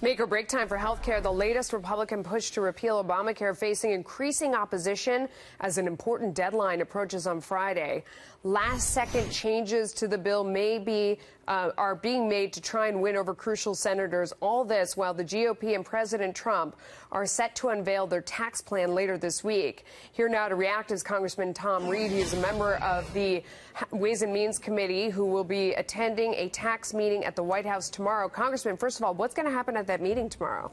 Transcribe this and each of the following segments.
Make or break time for health care. The latest Republican push to repeal Obamacare facing increasing opposition as an important deadline approaches on Friday. Last-second changes to the bill are being made to try and win over crucial senators. All this while the GOP and President Trump are set to unveil their tax plan later this week. Here now to react is Congressman Tom Reed. He's a member of the Ways and Means Committee who will be attending a tax meeting at the White House tomorrow. Congressman, first of all, what's going to happen at that meeting tomorrow?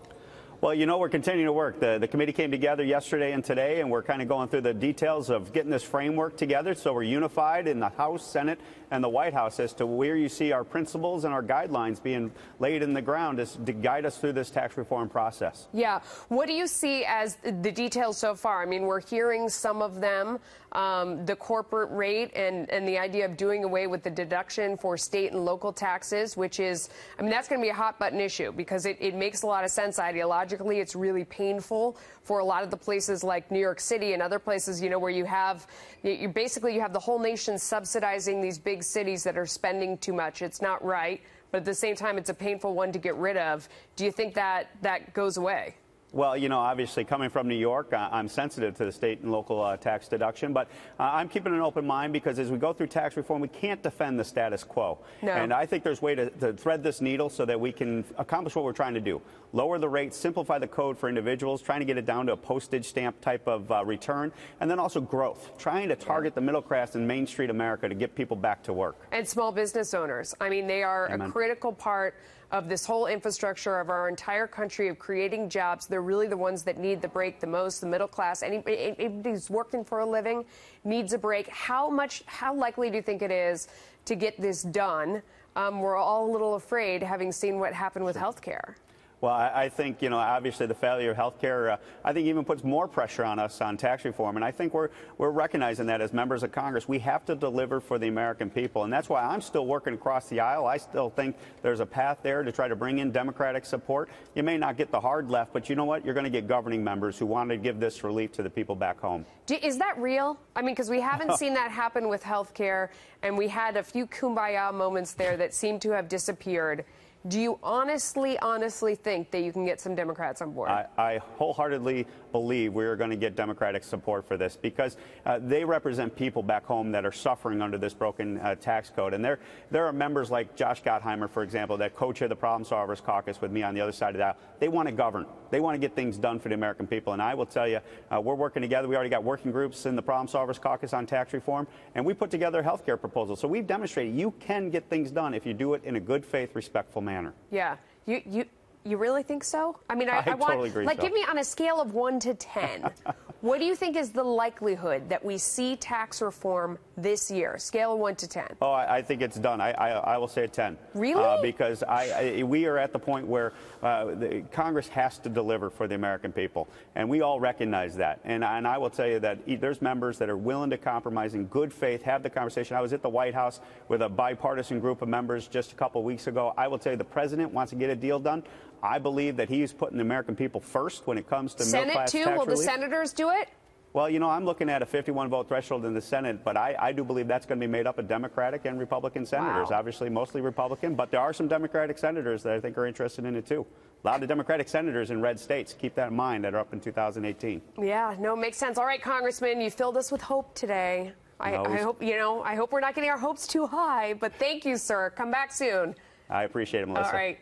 Well, you know, we're continuing to work. The committee came together yesterday and today, and we're kind of going through the details of getting this framework together so we're unified in the House, Senate, and the White House as to where you see our principles and our guidelines being laid in the ground to guide us through this tax reform process. Yeah. What do you see as the details so far? I mean, we're hearing some of them, the corporate rate and the idea of doing away with the deduction for state and local taxes, which is, I mean, that's going to be a hot button issue because it makes a lot of sense ideologically. It's really painful for a lot of the places like New York City and other places, you know, where you have the whole nation subsidizing these big cities that are spending too much. It's not right, but at the same time, it's a painful one to get rid of. Do you think that goes away? Well, you know, obviously, coming from New York, I'm sensitive to the state and local tax deduction, but I'm keeping an open mind because as we go through tax reform, we can't defend the status quo. No. And I think there's a way to thread this needle so that we can accomplish what we're trying to do. Lower the rates, simplify the code for individuals, trying to get it down to a postage stamp type of return, and then also growth, trying to target the middle class in Main Street America to get people back to work. And small business owners. I mean, they are Amen. A critical part of this whole infrastructure of our entire country of creating jobs. They're really the ones that need the break the most. The middle class, anybody who's working for a living needs a break. How likely do you think it is to get this done? We're all a little afraid, having seen what happened with health care. Well, I think, you know, obviously the failure of health care, I think even puts more pressure on us on tax reform. And I think we're recognizing that as members of Congress. We have to deliver for the American people. And that's why I'm still working across the aisle. I still think there's a path there to try to bring in Democratic support. You may not get the hard left, but you know what? You're going to get governing members who want to give this relief to the people back home. Is that real? I mean, because we haven't seen that happen with health care, and we had a few kumbaya moments there that seem to have disappeared. Do you honestly think that you can get some Democrats on board? I wholeheartedly believe we are going to get Democratic support for this because they represent people back home that are suffering under this broken tax code. And there are members like Josh Gottheimer, for example, that co-chair the Problem Solvers Caucus with me on the other side of the aisle. They want to govern. They want to get things done for the American people. And I will tell you, we're working together. We already got working groups in the Problem Solvers Caucus on tax reform, and we put together a health care proposal. So we've demonstrated you can get things done if you do it in a good faith, respectful manner. Yeah. You really think so? I mean, I totally agree. Like, give me on a scale of 1 to 10. What do you think is the likelihood that we see tax reform this year? Scale of 1 to 10. Oh, I think it's done. I will say a 10. Really? Because we are at the point where Congress has to deliver for the American people, and we all recognize that. And I will tell you that there's members that are willing to compromise in good faith, have the conversation. I was at the White House with a bipartisan group of members just a couple of weeks ago. I will tell you the president wants to get a deal done. I believe that he's putting the American people first when it comes to middle-class tax relief. Senate, too? Will the senators do it? Well, you know, I'm looking at a 51-vote threshold in the Senate, but I do believe that's going to be made up of Democratic and Republican senators. Wow. Obviously, mostly Republican, but there are some Democratic senators that I think are interested in it, too. A lot of Democratic senators in red states, keep that in mind, that are up in 2018. Yeah, no, makes sense. All right, Congressman, you filled us with hope today. I hope we're not getting our hopes too high, but thank you, sir. Come back soon. I appreciate it, Melissa. All right.